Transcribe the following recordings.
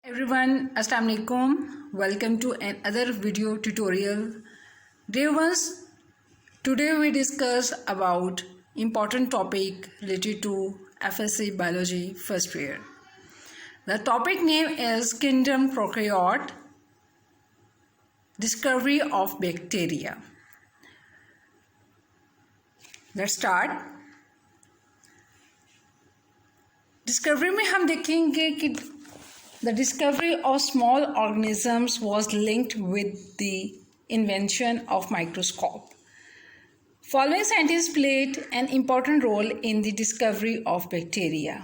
Everyone, Assalamu alaikum. Welcome to another video tutorial. Dear ones, today we discuss about important topic related to FSC Biology first year. The topic name is Kingdom Prokaryote, Discovery of Bacteria. Let's start. Discovery में हम देखेंगे कि the discovery of small organisms was linked with the invention of microscope. Following scientists played an important role in the discovery of bacteria.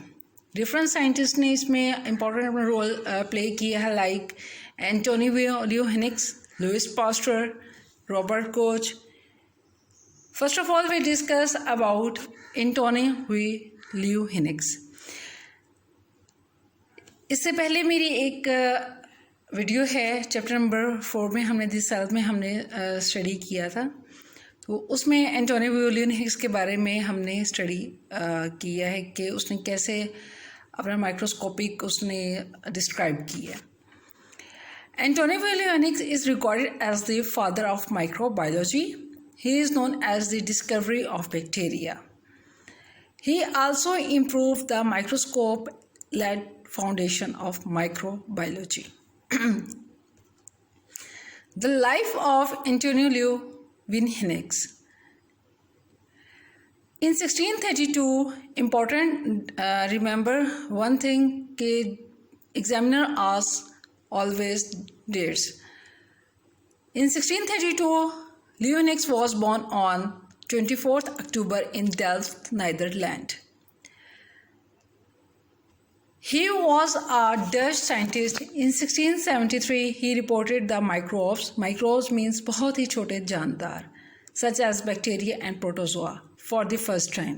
Different scientists ने इसमें important role play किया है like Antonio Leuwenhoek, Louis Pasteur, Robert Koch. First of all, we discuss about Antonio Leuwenhoek. इससे पहले मेरी एक video है chapter number 4 में हमने दिस सेल में हमने स्टडी किया था, तो उसमें एंटोनियो लियोनहिक्स के बारे में हमने स्टडी किया है कि उसने कैसे अपना माइक्रोस्कोपिक उसने डिस्क्राइब किया. Antonio Leeuwenhoek is recorded as the father of microbiology. He is known as the discovery of bacteria. He also improved the microscope led foundation of microbiology. The life of Antonio Leuwenhoek. In 1632, important remember one thing कि examiner asks always dates. In 1632, Leuwenhoek was born on 24th October in Delft, Netherlands. He was a Dutch scientist. In 1673, he reported the microbes. Microbes means बहुत ही छोटे जानदार, such as bacteria and protozoa, for the first time.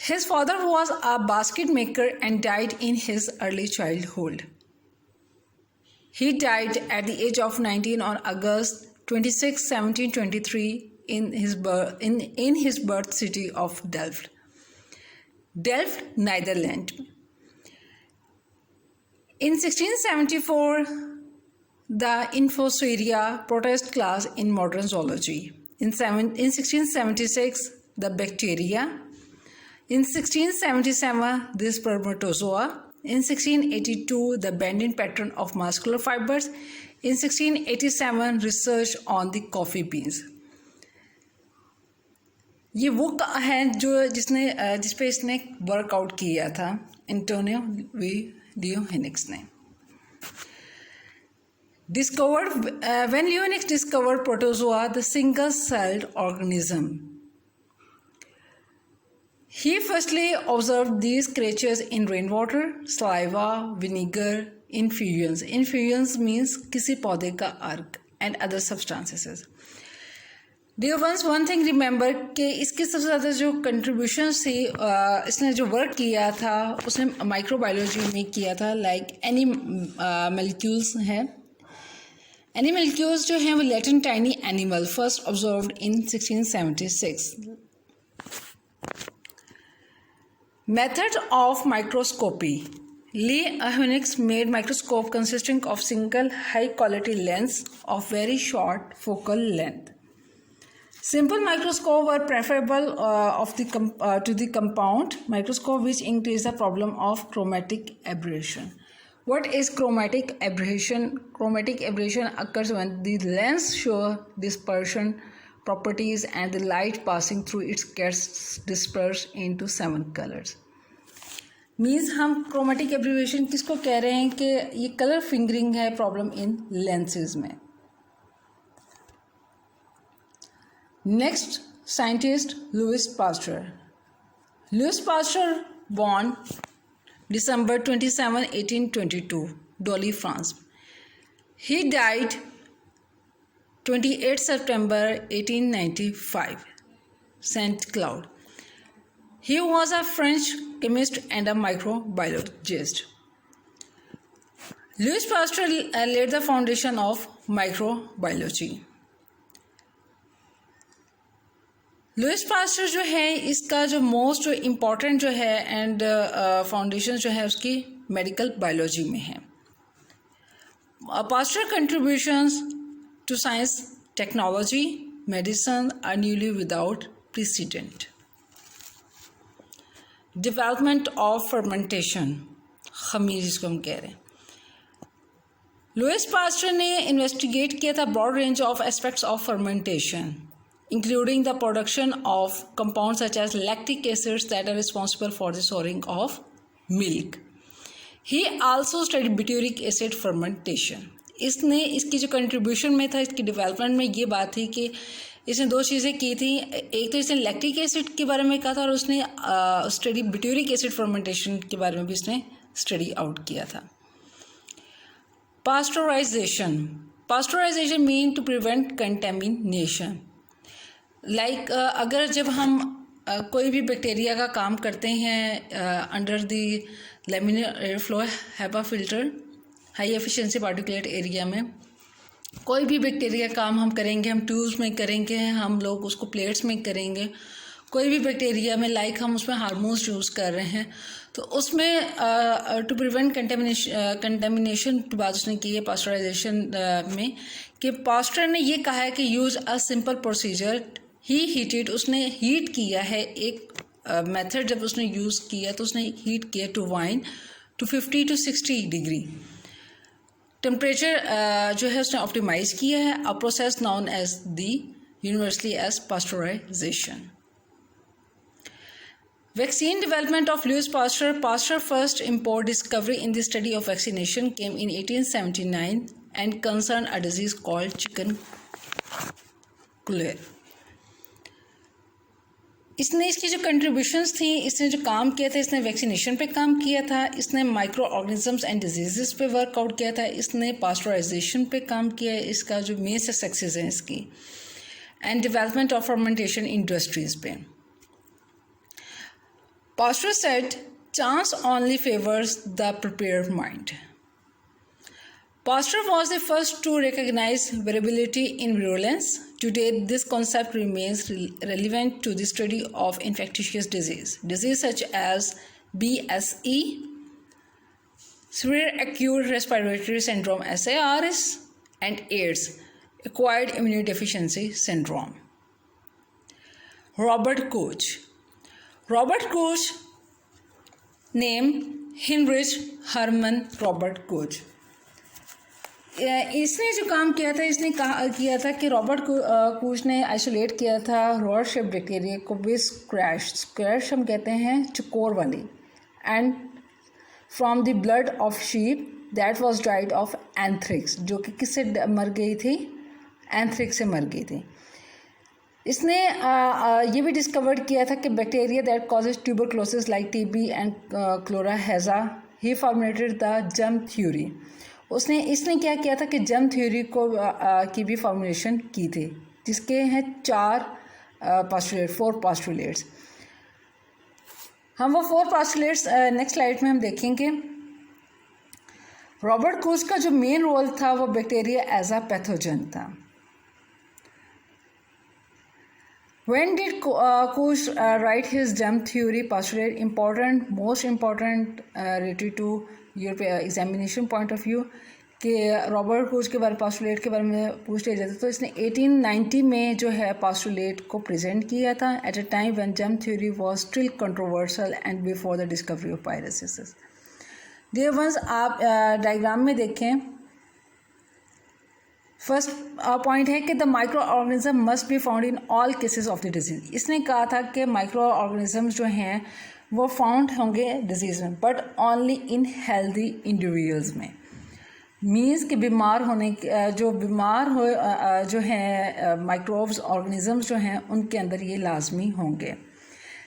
His father was a basket maker and died in his early childhood. He died at the age of 19 on August 26, 1723, in his birth city of Delft. Delft, Netherlands. In 1674, the Infusoria protest class in modern zoology. In 1676, the bacteria. In 1677, the spermatozoa. In 1682, the bending pattern of muscular fibers. In 1687, research on the coffee beans. ये वो है जिस पे इसने workout किया था Antonio Leeuwenhoek ने. Discovered when Leeuwenhoek discovered protozoa the single celled organism. He firstly observe these creatures in rain water, saliva, vinegar, infusions. Infusions means किसी पौधे का अर्क and other substances. Dear once one thing remember कि इसके सबसे ज़्यादा जो कंट्रीब्यूशंस थी, इसने जो वर्क किया था उसने माइक्रोबायोलॉजी में किया था. लाइक एनी मॉलिक्यूल्स हैं. एनी मॉलिक्यूल्स जो हैं वो Latin tiny animal first observed in 1676. Method of microscopy. Leuwenhoek made microscope consisting of single high quality lens of very short focal length. Simple microscope were preferable to the compound microscope, which increase the problem of chromatic aberration. What is chromatic aberration? Chromatic aberration occurs when the lens show dispersion properties and the light passing through it gets dispersed into 7 colors. Means हम chromatic aberration किसको कह रहे हैं कि ये color fingering है problem in lenses में. Next scientist Louis Pasteur. Louis Pasteur born December 27, 1822, Dolly, France. He died 28 September 1895, Saint Cloud. He was a French chemist and a microbiologist. Louis Pasteur laid the foundation of microbiology. Louis Pasteur जो है इसका जो most important जो है and foundation जो है उसकी medical biology में है। Pasteur contributions to science, technology, medicine are newly without precedent. Development of fermentation, खमीर जिसको हम कह रहे हैं। लुइस पास्चर ने इन्वेस्टिगेट किया था broad range of aspects of fermentation, including the production of compounds such as lactic acids that are responsible for the souring of milk. He also studied butyric acid fermentation. इसने इसकी जो contribution में था, इसकी development में ये बात थी कि इसने दो चीज़ें की थी। एक तो इसने लैक्टिक एसिड के बारे में कहा था और उसने स्टडी ब्यूटेरिक एसिड फर्मेंटेशन के बारे में भी इसने स्टडी आउट किया था। Pasteurisation mean to prevent contamination. Like अगर जब हम कोई भी बैक्टीरिया का काम करते हैं under the laminar air flow HEPA filter, high efficiency particulate area में, कोई भी बैक्टीरिया काम हम करेंगे, हम ट्यूब्स में करेंगे, हम लोग उसको प्लेट्स में करेंगे, कोई भी बैक्टीरिया में लाइक हम उसमें हार्मोन्स यूज़ कर रहे हैं, तो उसमें टू प्रिवेंट कंटेमिनेशन की बात उसने की है पास्चराइजेशन में, कि पास्चर ने ये कहा है कि use a simple procedure. He heated, उसने हीट किया है, एक मेथड जब उसने यूज़ किया तो उसने हीट किया to wine to 50 to 60 degree. Temperature जो है उसने ऑप्टिमाइज किया है। A process known as the universally as pasteurisation. Vaccine development of Louis Pasteur. Pasteur first import discovery in the study of vaccination came in 1879 and concerned a disease called chikungunya. इसने इसकी जो contributions थी, इसने जो काम किया था, इसने वैक्सीनेशन पे काम किया था, इसने माइक्रो ऑर्गेनिजम्स एंड डिजीज़ पे वर्कआउट किया था, इसने पास्चराइजेशन पे काम किया है, इसका जो मेन सक्सेस हैं इसकी, and development of fermentation industries पे। Pasteur said, chance only favors the prepared mind. Pasteur was the first to recognize variability in virulence. Today, this concept remains relevant to the study of infectious disease. Diseases such as BSE, severe acute respiratory syndrome SARS, and AIDS, acquired immunodeficiency syndrome. Robert Koch. Robert Koch, name Heinrich Hermann Robert Koch. इसने जो काम किया था, इसने किया था कि Robert Koch ने आइसोलेट किया था रॉड शेप बैक्टीरिया को विद स्क्रैश हम कहते हैं चकोर वाली, and from the blood of sheep that was died of anthrax, जो कि किससे मर गई थी, एंथ्रिक्स से मर गई थी। इसने ये भी डिस्कवर किया था कि bacteria that causes tuberculosis like TB and क्लोराहेजा, he formulated the germ theory. इसने क्या किया था कि जर्म थ्योरी को की भी फॉर्मुलेशन की थी, जिसके हैं 4 पास्टुलेट्स। हम वो 4 पास्टुलेट्स नेक्स्ट स्लाइड में हम देखेंगे। रॉबर्ट कोच का जो मेन रोल था वो बैक्टीरिया एज अ पैथोजन था। When did Koch write his germ theory postulate? Most important related to your examination point of view, कि रॉबर्ट कोच के बारे पास्टुलेट के बारे में पूछ लिया जाता, तो इसने 1890 में जो है पास्टुलेट को प्रेजेंट किया था, at a time when germ theory was still controversial and before the discovery of pyrosis. Dear ones, आप डायग्राम में देखें, फर्स्ट पॉइंट है कि the micro organism must be found in all cases of the disease. इसने कहा था कि micro organisms जो हैं वो फाउंड होंगे डिजीज़ में, but only in healthy individuals में। मीन्स कि बीमार होने जो बीमार हो जो हैं माइक्रोब्स ऑर्गेनिजम्स जो हैं उनके अंदर ये लाजमी होंगे।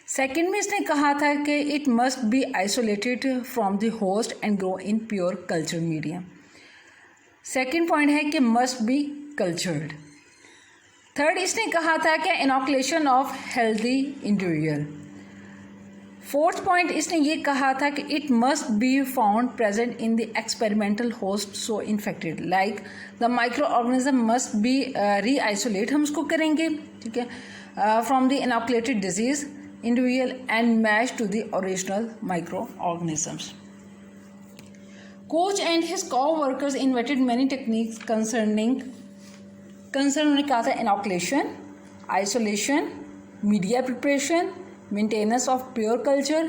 सेकेंड में इसने कहा था कि it must be isolated from the host and grow in pure culture medium. Second point है कि मस्ट बी कल्चर्ड। थर्ड, इसने कहा था कि inoculation of healthy individual. Fourth point, इसने ये कहा था कि it must be found present in the experimental host so infected, like the micro organism must be re isolate, हम उसको करेंगे, ठीक है, from the inoculated disease individual and match to the original micro organisms. Koch and his co-workers invented many techniques concern उन्हें कहा था inoculation, isolation, media preparation, maintenance of pure culture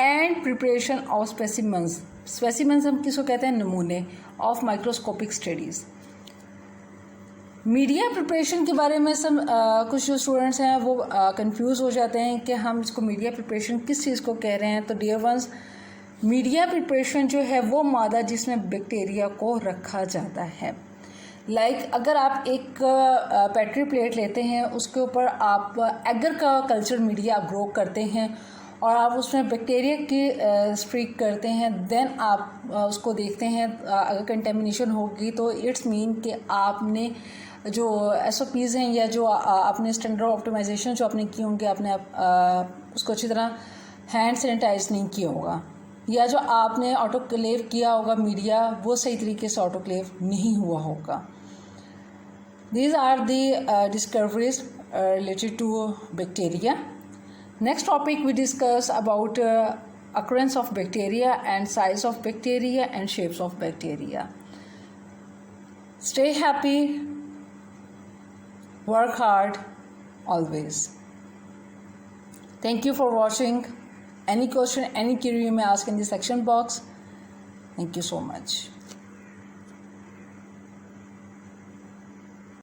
and preparation of specimens. Specimens हम किसको कहते हैं? नमूने of microscopic studies. Media preparation के बारे में सब कुछ जो स्टूडेंट्स हैं वो कंफ्यूज हो जाते हैं कि हम इसको मीडिया प्रिपरेशन किस चीज़ को कह रहे हैं. तो डियर वंस, मीडिया प्रिपरेशन जो है वो मादा जिसमें बैक्टीरिया को रखा जाता है. अगर आप एक पेट्री प्लेट लेते हैं, उसके ऊपर आप एगर का कल्चर मीडिया आप ग्रो करते हैं और आप उसमें बैक्टीरिया की स्ट्रीक करते हैं, देन आप उसको देखते हैं. अगर कंटेमिनेशन होगी तो इट्स मीन कि आपने जो SOPs हैं या जो आपने स्टैंडर्ड ऑप्टिमाइजेशन जो आपने किए होंगे, आपने उसको अच्छी तरह हैंड सैनिटाइज नहीं किया होगा, या जो आपने ऑटोक्लेव किया होगा मीडिया वो सही तरीके से ऑटोक्लेव नहीं हुआ होगा. These are the discoveries related to bacteria. Next topic we discuss about occurrence of bacteria and size of bacteria and shapes of bacteria. Stay happy, work hard always. Thank you for watching. Any question, any query you may ask in the section box. Thank you so much.